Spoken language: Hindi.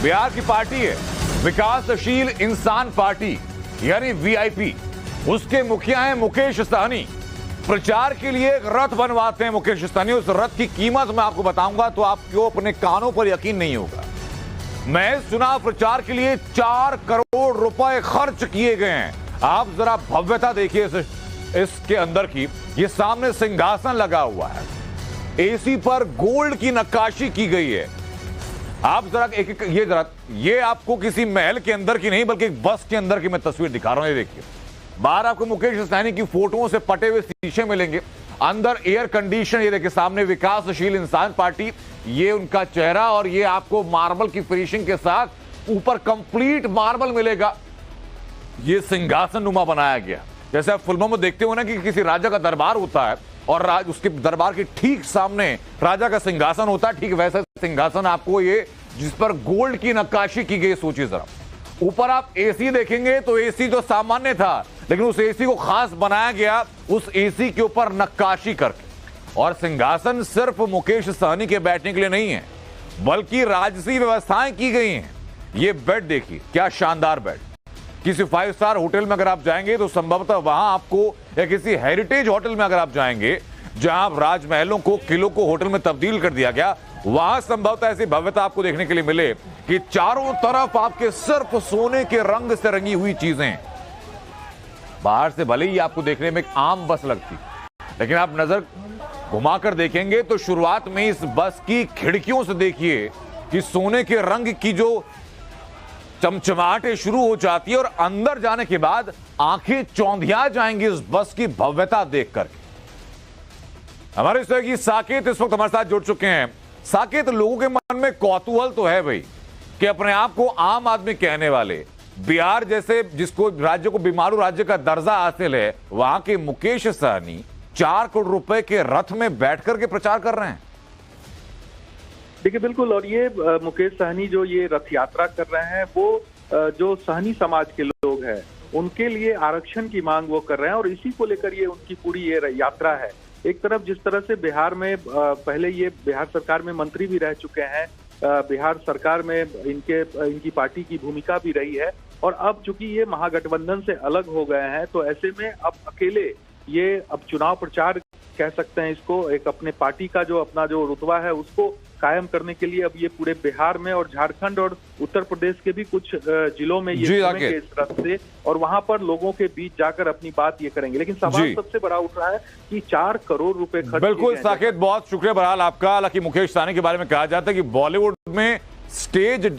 बिहार की पार्टी है विकासशील इंसान पार्टी यानी वीआईपी। उसके मुखिया हैं मुकेश सहनी। प्रचार के लिए एक रथ बनवाते हैं मुकेश सहनी। उस रथ की कीमत मैं आपको बताऊंगा तो आपको अपने कानों पर यकीन नहीं होगा। मैं चुनाव प्रचार के लिए 4 करोड़ रुपए खर्च किए गए हैं। आप जरा भव्यता देखिए इसके अंदर की। ये सामने सिंहासन लगा हुआ है, एसी पर गोल्ड की नक्काशी की गई है। आप जरा ये आपको किसी महल के अंदर की नहीं बल्कि एक बस के अंदर की मैं तस्वीर दिखा रहा हूं। ये देखिए, बाहर आपको मुकेश सहनी की फोटोओं से पटे हुए शीशे मिलेंगे, अंदर एयर कंडीशन। ये देखिए सामने विकासशील इंसान पार्टी, ये उनका चेहरा और ये आपको मार्बल की फिनिशिंग के साथ ऊपर कंप्लीट मार्बल मिलेगा। ये सिंहासन नुमा बनाया गया, जैसे आप फिल्मों में देखते हो ना कि किसी राजा का दरबार होता है और उसके दरबार के ठीक सामने राजा का सिंहासन होता है, ठीक वैसा सिंहासन आपको ये जिस पर गोल्ड की नक्काशी की गई। सोचिए जरा, ऊपर आप एसी देखेंगे तो एसी तो सामान्य था, लेकिन उस एसी को खास बनाया गया उस एसी के ऊपर नक्काशी करके। और सिंहासन सिर्फ मुकेश सहनी के बैठने के लिए नहीं है बल्कि राजसी व्यवस्थाएं की गई हैं। ये बेड देखिए, क्या शानदार बेड। किसी 5 स्टार होटल में अगर आप जाएंगे तो संभवतः वहां आपको, या किसी हेरिटेज होटल में अगर आप जाएंगे जहां राजमहलों को, किलों को होटल में तब्दील कर दिया गया, वहां संभवतः ऐसी भव्यता आपको देखने के लिए मिले कि चारों तरफ आपके सिर्फ सोने के रंग से रंगी हुई चीजें। बाहर से भले ही आपको देखने में एक आम बस लगती, लेकिन आप नजर घुमाकर देखेंगे तो शुरुआत में इस बस की खिड़कियों से देखिए कि सोने के रंग की जो चमचमाहटें शुरू हो जाती है और अंदर जाने के बाद आंखें चौंधिया जाएंगी उस बस की भव्यता देखकर। हमारे सहयोगी साकेत इस वक्त हमारे साथ जुड़ चुके हैं। साकेत, लोगों के मन में कौतूहल तो है भाई कि अपने आप को आम आदमी कहने वाले, बिहार जैसे जिसको राज्य को बीमारू राज्य का दर्जा हासिल है, वहां के मुकेश सहनी 4 करोड़ रुपए के रथ में बैठकर के प्रचार कर रहे हैं। देखिए बिल्कुल, और ये मुकेश सहनी जो ये रथ यात्रा कर रहे हैं वो जो सहनी समाज के लोग हैं उनके लिए आरक्षण की मांग वो कर रहे हैं और इसी को लेकर ये उनकी पूरी ये यात्रा है। एक तरफ जिस तरह से बिहार में पहले ये बिहार सरकार में मंत्री भी रह चुके हैं, बिहार सरकार में इनकी पार्टी की भूमिका भी रही है, और अब चूंकि ये महागठबंधन से अलग हो गए हैं तो ऐसे में अब अकेले ये अब चुनाव प्रचार कह सकते हैं इसको, एक अपने पार्टी का जो अपना जो रुतबा है उसको कायम करने के लिए अब ये पूरे बिहार में और झारखंड और उत्तर प्रदेश के भी कुछ जिलों में ये घूमेंगे इस रथ से और वहां पर लोगों के बीच जाकर अपनी बात ये करेंगे। लेकिन सवाल सबसे बड़ा उठ रहा है कि 4 करोड़ रुपए खर्च। बिल्कुल साकेत, बहुत शुक्रिया बहरहाल आपका। हालांकि मुकेश सहनी के बारे में कहा जाता है कि बॉलीवुड में स्टेज